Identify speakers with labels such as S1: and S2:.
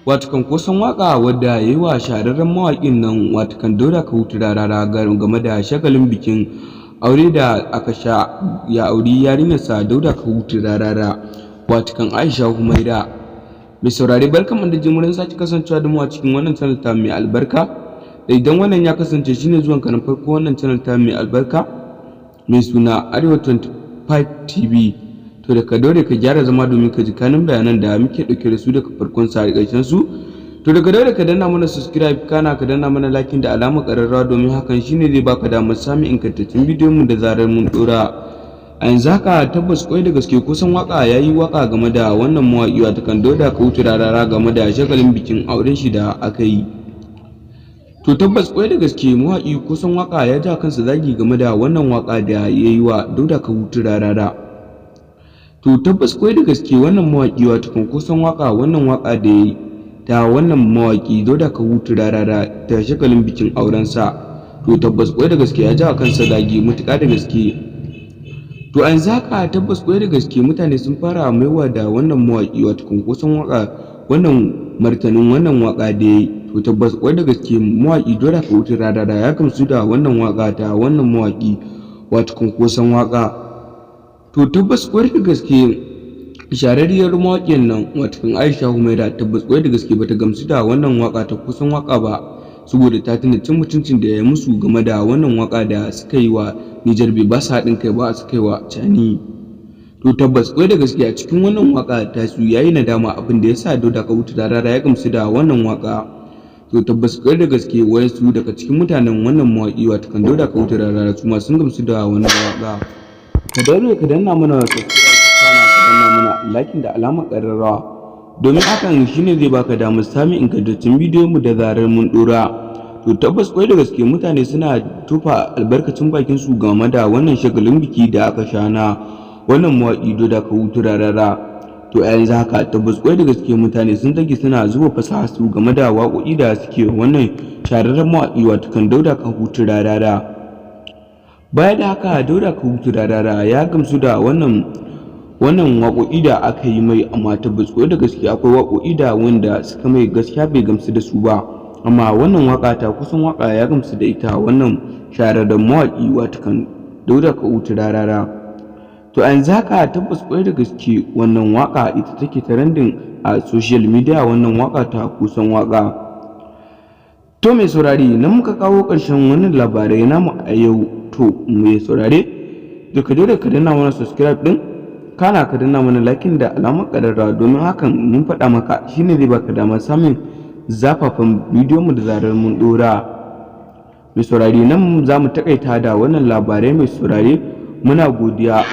S1: Watakan Koson Waka wadda ya yi wa shahararren mawaƙin nan watakan Dauda Kahutu Rarara game da shagalin bikin aure da aka sha ya auri yarinyarsa Dauda Kahutu Rarara watakan Aisha Humaira. Mai saurare barkan da jimurin sake kasancewa da mu a cikin wannan channel ta mai albarka. Da idan wannan ya kasance shine zuwan ka na farko wannan channel ta mai albarka mai suna Arewa 25 TV, to da ka daure ka gyara zama domin ka ji kanin bayanan da muke dauke da su daga farkon sa ƙarshen su. To daga daure ka danna mana subscribe kana ka danna mana like da alamar ƙararrawa domin hakan shine zai baka damar samun ingantaccen bidiyon mu da zarar mun dora. A yanzu haka tabbas kwai da gaske Koson Waka yayi waka game da wannan mawaƙi watakan Dauda Kahutu Rarara game da shagalin bikin auren shi da aka yi. To tabbas kwai da gaske mawaƙi Koson Waka ya ja kansa zagi game da wannan waka da yayi wa Dauda Kahutu Rarara. To tabbas kwai da gaske wannan mawaƙi watakan Koson Waka wannan waka da yayi ta wannan mawaƙi Dauda Kahutu Rarara ta shagalin bikin auren sa, to tabbas kwai da gaske ya ja kansa zagi mutuƙa da gaske. To an zaka tabbas kwai da gaske mutane sun fara maiwa da wannan mawaƙi watakan Koson Waka wannan martanin wannan waka da yayi. To tabbas kwai da gaske mawaƙi Dauda Kahutu Rarara ya gamsu da wannan waka ta wannan mawaƙi watakan Koson Waka. To tabbas kwai da gaske shahararriyar mawaƙiyar nan watakan Aisha Humaira tabbas kwai da gaske bata gamsu da wannan waka ta Koson Waka ba, saboda ta tuna cin mutuncin da ya musu game da wannan waka da suka yi wa Nijar bai ba su haɗin kai ba suka yi wa Cani. To tabbas kwai da gaske a cikin wannan waka ta su yayi nadama abin da yasa Dauda Kahutu Rarara ya gamsu da wannan waka. To tabbas kwai da gaske wayansu daga cikin mutanen wannan mawaƙi watakan Dauda Kahutu Rarara su ma sun gamsu da wannan waka. Ka daure ka danna mana subscribe kana ka danna mana like da alamar ƙararrawa domin hakan shine zai baka damar samun ingantaccen bidiyon mu da zarar mun dora. To tabbas kwai da gaske mutane suna tufa albarkacin bakin su game da wannan shagalin biki da aka sha na wannan mawaƙi Dauda Kahutu Rarara. To a yanzu haka tabbas kwai da gaske mutane sun dage suna zuba fasaha su game da waƙoƙi da suke wannan shahararren mawaƙi watakan Dauda Kahutu Rarara. Baya da haka Dauda Kahutu Rarara ya gamsu da wannan waƙoƙi da aka yi mai, amma tabbas kwai da gaske akwai waƙoƙi da wanda suka mai gaskiya bai gamsu da su ba, amma wannan waka ta Koson Waka ya gamsu da ita wannan shahararren mawaƙi watakan Dauda Kahutu Rarara. To a yanzu haka tabbas kwai da gaske wannan waka ita take trending a social media wannan waka ta Koson Waka. To mai saurari nan muka kawo ƙarshen wannan labarai namu a yau. To mai saurare duka dole ka danna mana subscribe din kana ka danna mana like da alamar ƙararrawa domin hakan mun faɗa maka shine zai baka damar samun zafafan bidiyon mu da zarar mun dora. Mai saurare nan za mu takaita da wannan labarai mai saurare, muna godiya.